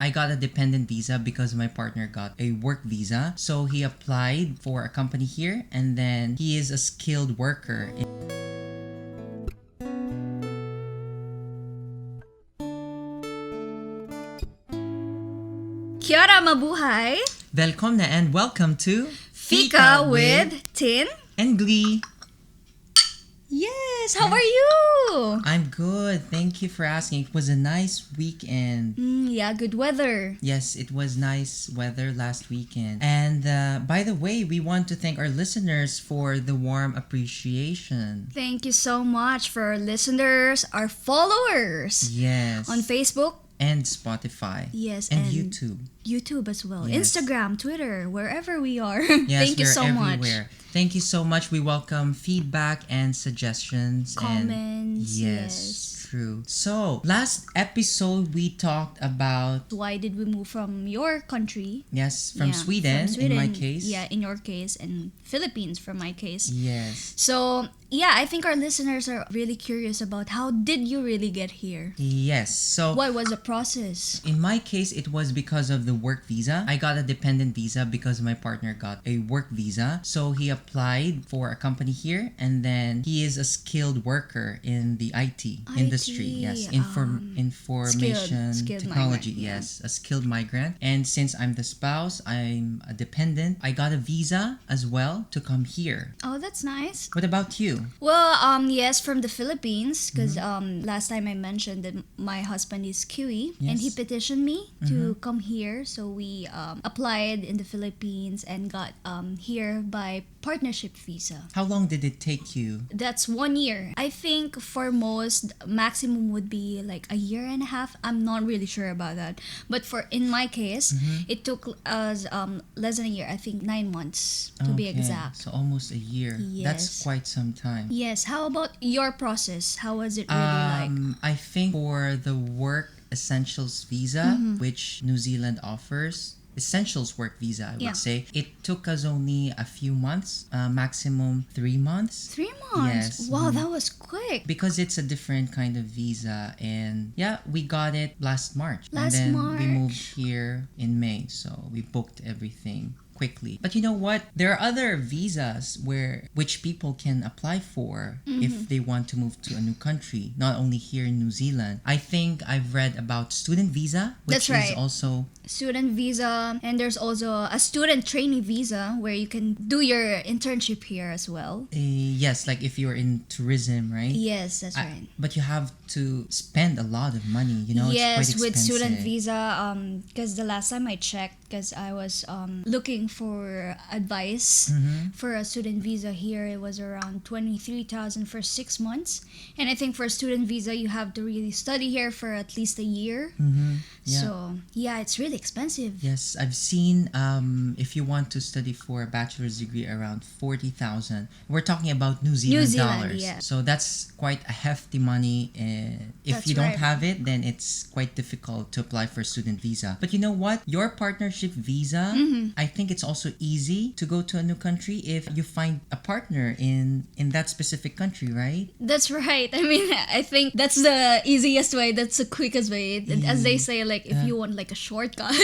I got a dependent visa because my partner got a work visa. So he applied for a company here and then he is a skilled worker. Kia ora, mabuhay! Welcome and welcome to Fika with Tin and Glee. Yes, how are you? I'm good. Thank you for asking. It was a nice weekend. Yeah, good weather. Yes, it was nice weather last weekend. And by the way, we want to thank our listeners for the warm appreciation. Thank you so much for our listeners, our followers Yes. on Facebook. And Spotify. Yes, and YouTube. YouTube as well. Yes. Instagram, Twitter, wherever we are. Yes, Thank you so everywhere. much. Thank you so much. We welcome feedback and suggestions. Comments. Yes, true. So, last episode we talked about Why did we move from your country? from Sweden in my case. Yeah, in your case, and Philippines for my case. Yes. So, yeah, I think our listeners are really curious about how did you really get here? Yes. So, What was the process? in my case, it was because of the work visa. I got a dependent visa because my partner got a work visa. So he applied for a company here and then he is a skilled worker in the IT industry. Yes, information skilled technology. migrant, yeah. Yes, a skilled migrant. And since I'm the spouse, I'm a dependent. I got a visa as well to come here. Oh, that's nice. What about you? Well, yes, from the Philippines, because last time I mentioned that my husband is Kiwi, and he Yes. petitioned me to come here. So we applied in the Philippines and got here by partnership visa. How long did it take you? That's 1 year. I think for most, maximum would be like a year and a half. I'm not really sure about that. But in my case, it took us less than a year. I think 9 months to be Okay, exact. So almost a year. That's Yes. quite some time. Yes. How about your process? How was it really like? I think for the work essentials visa, which New Zealand offers, essentials work visa, I would Yeah. say, it took us only a few months, maximum 3 months. 3 months. Yes. Wow, that was quick. Because it's a different kind of visa, and yeah, we got it last March. Last and then we March. moved here in May, so we booked everything quickly. But you know what? There are other visas which people can apply for if they want to move to a new country, not only here in New Zealand. I think I've read about student visa, which That's right. is also Student visa, and there's also a student trainee visa where you can do your internship here as well. yes, like if you're in tourism, right? Yes, that's right. But you have to spend a lot of money, you know, Yes, it's quite with student expensive. visa, because the last time I checked, because I was looking for advice for a student visa here, it was around 23,000 for 6 months, and I think for a student visa you have to really study here for at least a year. Yeah. So yeah, it's really expensive. Yes, I've seen if you want to study for a bachelor's degree around 40,000. We're talking about New Zealand dollars. Yeah. So that's quite a hefty money. If That's you don't right. have it, then it's quite difficult to apply for a student visa. But you know what? Your partnership visa, I think it's also easy to go to a new country if you find a partner in that specific country, right? That's right. I mean, I think that's the easiest way. That's the quickest way. As they say, like if you want like a shortcut,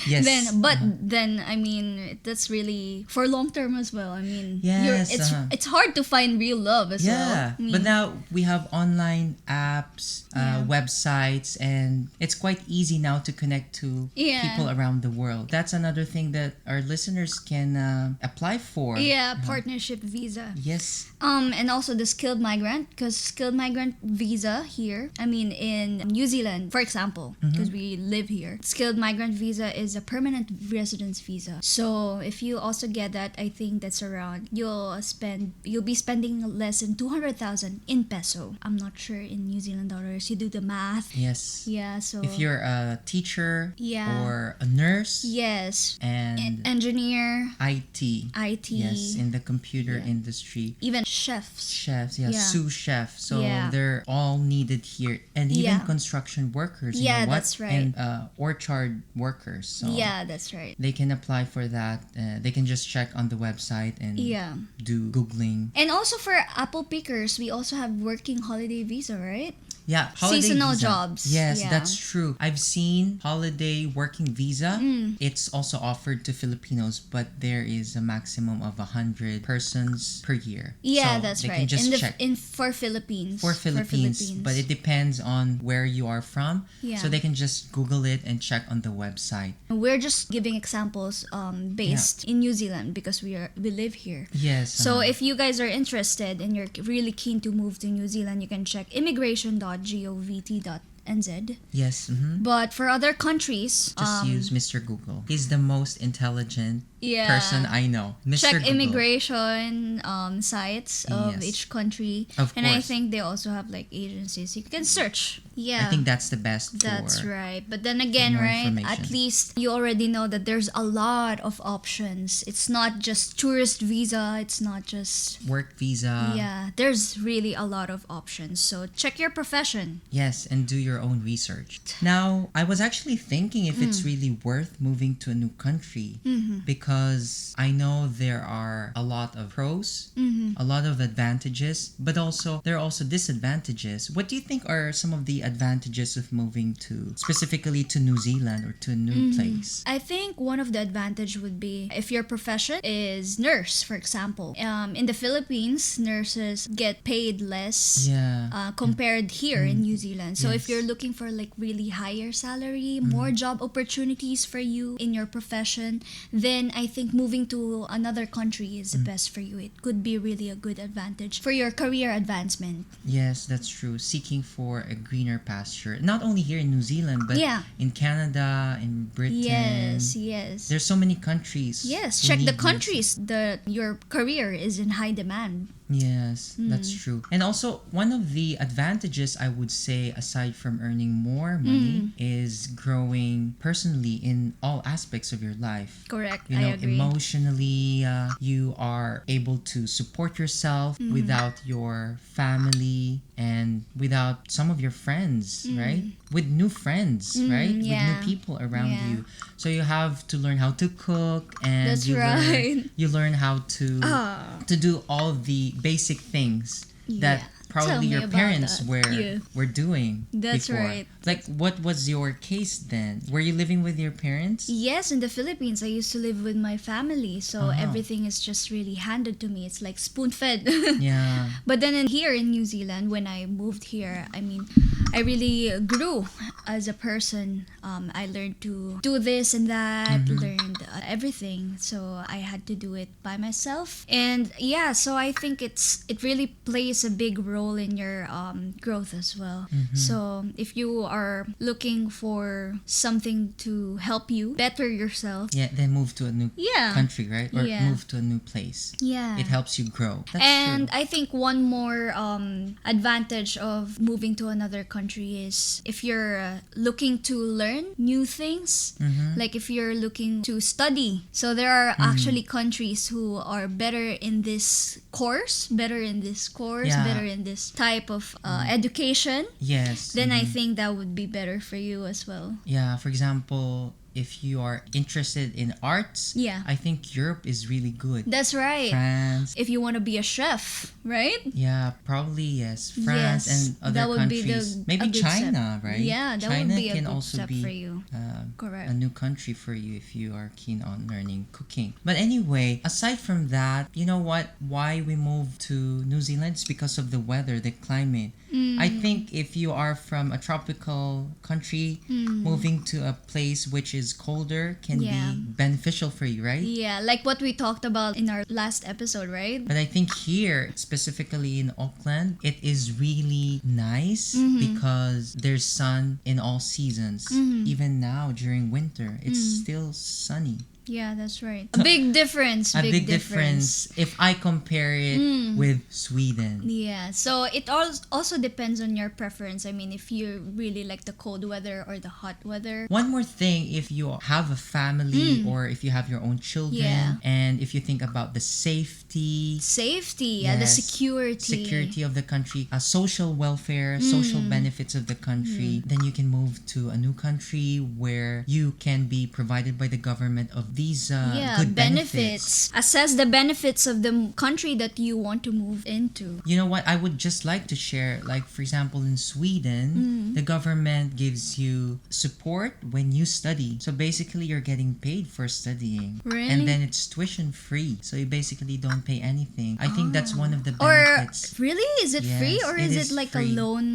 Yes. then I mean that's really for long term as well. I mean, Yes, it's hard to find real love as well. Yeah, I mean, but now we have online apps, websites, and it's quite easy now to connect to Yeah. people around the world. That's another thing that our listeners can apply for. yeah, partnership visa. Yes. And also the skilled migrant, because skilled migrant visa here, I mean in New Zealand, for example, because we live here, skilled migrant visa is a permanent residence visa. So if you also get that, I think that's around you'll be spending less than 200,000 in peso. I'm not sure in New Zealand dollars. You do the math. Yes. Yeah. So If you're a teacher Yeah. or a nurse yes, and engineer, IT. IT, Yes, in the computer industry. even chefs. Chefs, Yeah. sous chefs. So Yeah. they're all needed here, and even Yeah. construction workers. You Yeah, know what? that's right. And orchard workers. So Yeah, that's right. they can apply for that. They can just check on the website and Yeah. do googling. And also for apple pickers, we also have working holiday visa, right? Yeah, holiday Seasonal visa. jobs. Yes, Yeah. that's true. I've seen holiday working visa. It's also offered to Filipinos, but there is a maximum of 100 persons per year. Yeah, So that's they right. can just in the check in for Philippines. for Philippines, but it depends on where you are from. Yeah. So they can just Google it and check on the website. We're just giving examples based in New Zealand because we live here. Yes. So if you guys are interested and you're really keen to move to New Zealand, you can check immigration.govt.nz. Yes. But for other countries, Just use Mr. Google. He's the most intelligent yeah, person I know. Mr. check Google. immigration sites of Yes. each country. Of And I course. think they also have like agencies you can search. Yeah. I think that's the best for That's right. But then again, more right, information. at least you already know that there's a lot of options. It's not just tourist visa, it's not just work visa. yeah, there's really a lot of options. So check your profession. Yes, and do your own research. Now, I was actually thinking if it's really worth moving to a new country because I know there are a lot of pros, a lot of advantages, but also there are also disadvantages. What do you think are some of the advantages of moving to specifically to New Zealand or to a new place? I think one of the advantage would be if your profession is nurse, for example. In the Philippines, nurses get paid less Yeah. compared here in New Zealand. So if Yes. you're looking for like really higher salary, more job opportunities for you in your profession, then I think moving to another country is the best for you. It could be really a good advantage for your career advancement. Yes, that's true. Seeking for a greener pasture. Not only here in New Zealand, but Yeah. in Canada, in Britain. Yes. There's so many countries. Yes, who check the need countries that your career is in high demand. Yes, that's true. And also, one of the advantages I would say, aside from earning more money, is growing personally in all aspects of your life. Correct, You know, I agree. emotionally, you are able to support yourself without your family and without some of your friends, right? With new friends, right? With yeah. new people around Yeah. you. So you have to learn how to cook and That's you right. learn how to Ah. to do all the basic things that Yeah. probably Tell me your about parents that. were Yeah. were doing That's before. right. Like, what was your case then? Were you living with your parents? Yes, in the Philippines, I used to live with my family, so Uh-huh. everything is just really handed to me. It's like spoon fed. Yeah. But then here in New Zealand, when I moved here, I mean, I really grew as a person. I learned to do this and that, learned everything. So I had to do it by myself. And yeah, so I think it really plays a big role in your growth as well. So if you are looking for something to help you better yourself, Yeah, then move to a new yeah. country, right? Or Yeah. move to a new place. Yeah. It helps you grow. That's And true. I think one more advantage of moving to another country is if you're looking to learn new things, like if you're looking to study. So there are actually countries who are better in this course, better in Yeah. this type of education. Yes. Then I think that would be better for you as well. Yeah, for example, if you are interested in arts, Yeah. I think Europe is really good. That's right. France, If you want to be a chef, right? yeah, probably yes. France Yes, and other that would be countries. a Maybe good step. China, right? Yeah, that China would be a can good also step be for you. Correct. a new country for you if you are keen on learning cooking. But anyway, aside from that, you know what? Why we moved to New Zealand is because of the weather, the climate. I think if you are from a tropical country, moving to a place which is colder can Yeah. be beneficial for you, right? Yeah, like what we talked about in our last episode, right? But I think here, specifically in Auckland, it is really nice because there's sun in all seasons. Even now during winter, it's still sunny. Yeah, that's right. A big difference. A big difference if I compare it with Sweden. Yeah, so it also depends on your preference. I mean, if you really like the cold weather or the hot weather. One more thing, if you have a family or if you have your own children, Yeah. and if you think about the safety, Safety, the yes, security. of the country, social welfare, social benefits of the country, then you can move to a new country where you can be provided by the government of these Yeah, good benefits. Assess the benefits of the country that you want to move into. You know what? I would just like to share, like, for example, in Sweden, the government gives you support when you study. So basically, you're getting paid for studying. Really? And then it's tuition free. So you basically don't pay anything. I think that's one of the Or benefits. really, is it free, Yes, or it is is it like free. a loan?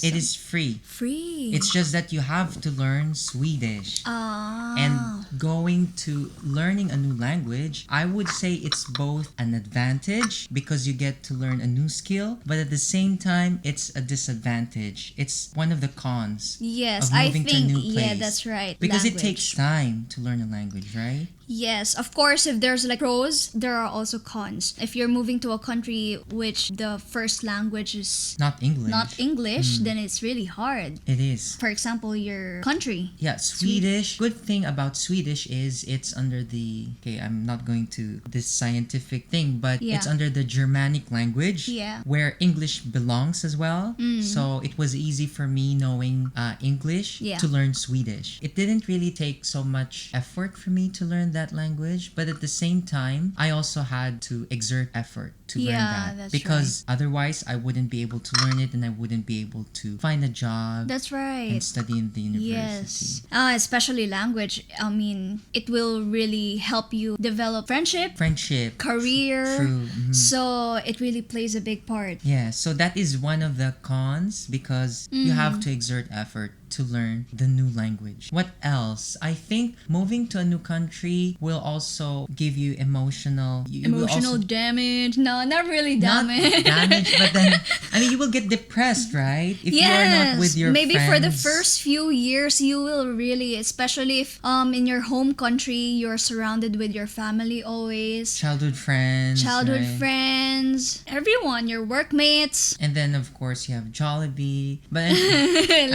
It is free. Free. It's just that you have to learn Swedish. Ah. And going to learning a new language, I would say it's both an advantage because you get to learn a new skill, but at the same time, it's a disadvantage. It's one of the cons Yes, of I moving think to a new place. yeah, that's right. Because it Language. takes time to learn a language, right? Yes, of course, if there's like pros, there are also cons. If you're moving to a country which the first language is Not English. not English, then it's really hard. It is. For example, your country. Yeah, Swedish. Good thing about Swedish is it's under the, okay, I'm not going to this scientific thing, but Yeah. it's under the Germanic language, Yeah. where English belongs as well. So it was easy for me knowing English Yeah. to learn Swedish. It didn't really take so much effort for me to learn that language, but at the same time, I also had to exert effort to learn Yeah, that that's because otherwise I wouldn't be able to learn it and I wouldn't be able to find a job That's right. and study in the university. Yes. Especially language. I mean, it will really help you develop friendship, Friendship. career. True. Mhm. So it really plays a big part. Yeah, so that is one of the cons because you have to exert effort to learn the new language. What else? I think moving to a new country will also give you emotional you will Emotional also- damage. No, not really not damage. damage, but then I mean you will get depressed, right? If you are not with your maybe friends. for the first few years you will really, especially if in your home country you're surrounded with your family always, childhood friends. childhood right? friends, everyone, your workmates. And then of course you have Jollibee. But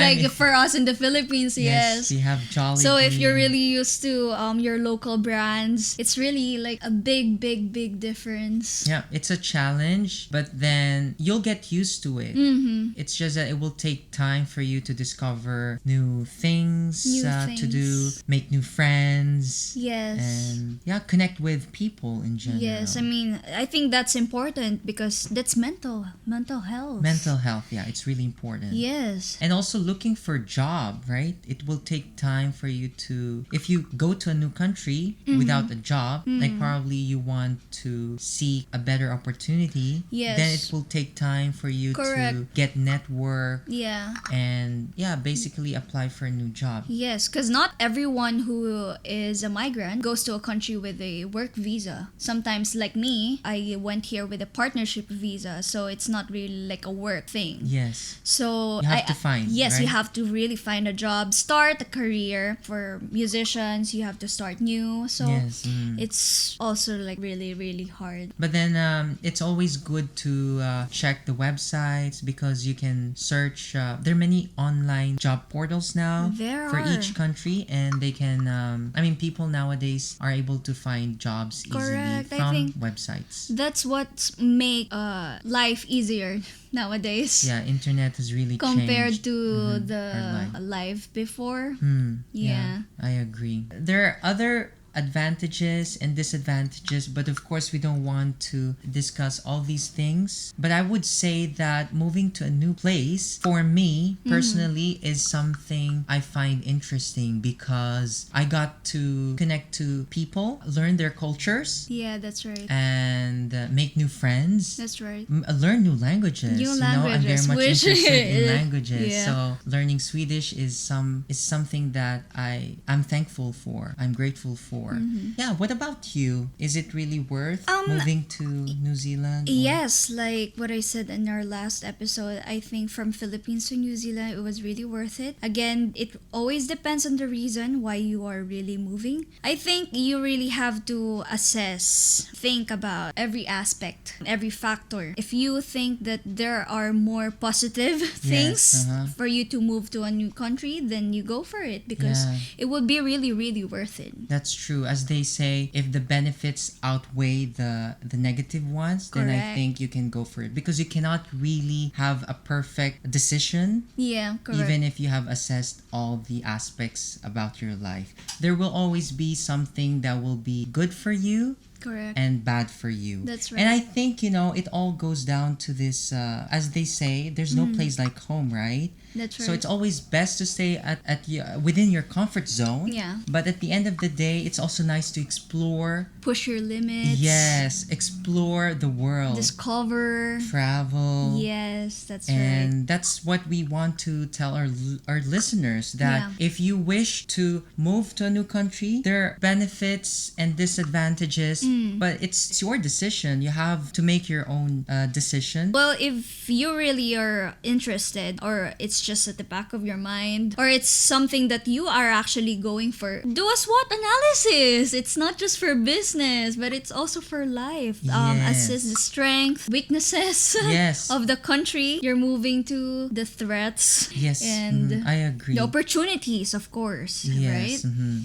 Like mean- for us in the Philippines, yes. you have Jollibee. So if you're really used to your local brands, it's really like a big difference. Yeah, it's a challenge, but then you'll get used to it. Mm-hmm. It's just that it will take time for you to discover new things, to do, make new friends, Yes. and yeah, connect with people in general. Yes, I mean, I think that's important because that's mental health. Mental health, yeah, it's really important. Yes. And also looking for job, right? It will take time for you to, if you go to a new country without a job, like probably you want to seek a better opportunity, Yes. then it will take time for you to Correct. get network Yeah. and yeah, basically apply for a new job. Yes, because not everyone who is a migrant goes to a country with a work visa. Sometimes, like me, I went here with a partnership visa, so it's not really like a work thing. Yes. So You have to find, Yes, you right? have to really find a job, start a career. For musicians, you have to start new. So Yes. it's also like really hard. But then it's always good to check the websites because you can search. There are many online job portals now There for are. each country, and they can. People nowadays are able to find jobs Correct, easily I from think- websites. That's what make life easier nowadays. Yeah, internet has really Compared changed. to Mhm, the our life. life before. Yeah, I agree. There are other advantages and disadvantages, but of course we don't want to discuss all these things. But I would say that moving to a new place for me personally is something I find interesting because I got to connect to people, learn their cultures, Yeah, that's right. and make new friends. That's right. Learn new languages. New I'm very languages, much which- interested in languages. Yeah. So learning Swedish is something that I'm thankful for. I'm grateful for. Yeah. What about you? Is it really worth moving to New Zealand? or- Yes, like what I said in our last episode, I think from Philippines to New Zealand, it was really worth it. Again, it always depends on the reason why you are really moving. I think you really have to think about every aspect, every factor. If you think that there are more positive things for you to move to a new country, then you go for it because Yeah. it would be really worth it. That's true. true. As they say, if the benefits outweigh the negative ones, then I Correct. think you can go for it, because you cannot really have a perfect decision. Yeah, correct. Even if you have assessed all the aspects about your life, there will always be something that will be good for you Correct. and bad for you. That's And I right. think, it all goes down to this, as they say, there's no place like home, right? That's right. So it's always best to stay within your comfort zone. Yeah. But at the end of the day, it's also nice to explore. Push your limits. Yes, explore the world. Discover. Travel. Yes, that's right. And that's what we want to tell our listeners, that Yeah. if you wish to move to a new country, there are benefits and disadvantages, but it's your decision. You have to make your own decision. Well, if you really are interested, or it's just at the back of your mind, or it's something that you are actually going for, do a SWOT analysis. It's not just for business, but it's also for life. Yes. Assess the strength, weaknesses Yes. of the country you're moving to, the threats, Yes, and I agree. the opportunities, of course, Yes, right?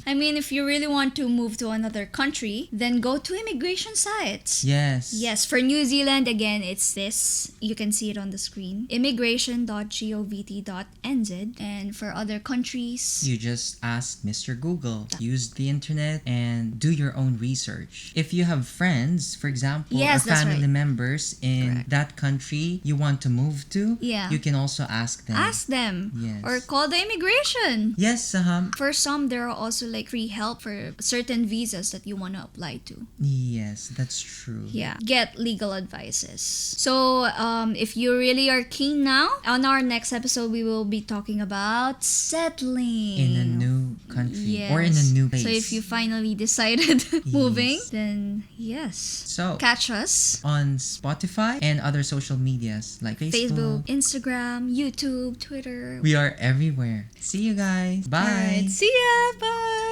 I mean, if you really want to move to another country, then go to immigration sites. Yes. Yes, for New Zealand, again, it's this. You can see it on the screen. immigration.govt.nz. And for other countries, You just ask Mr. Google, use the internet, and do your own research. If you have friends, for example, Yes, or that's family right. members in Correct. that country you want to move to, Yeah. you can also ask them. ask them. Yes. Or call the immigration. Yes, For some, there are also like free help for certain visas that you want to apply to. yes, that's true. Yeah, get legal advices. So, if you really are keen now, on our next episode, we will be talking about settling In a new country or in a Yes. new place. So, if you finally decided moving, then yes, So, catch us. on Spotify and other social medias like Facebook, Instagram, YouTube, Twitter. We are everywhere. See you guys. Bye. Alright, see ya. Bye.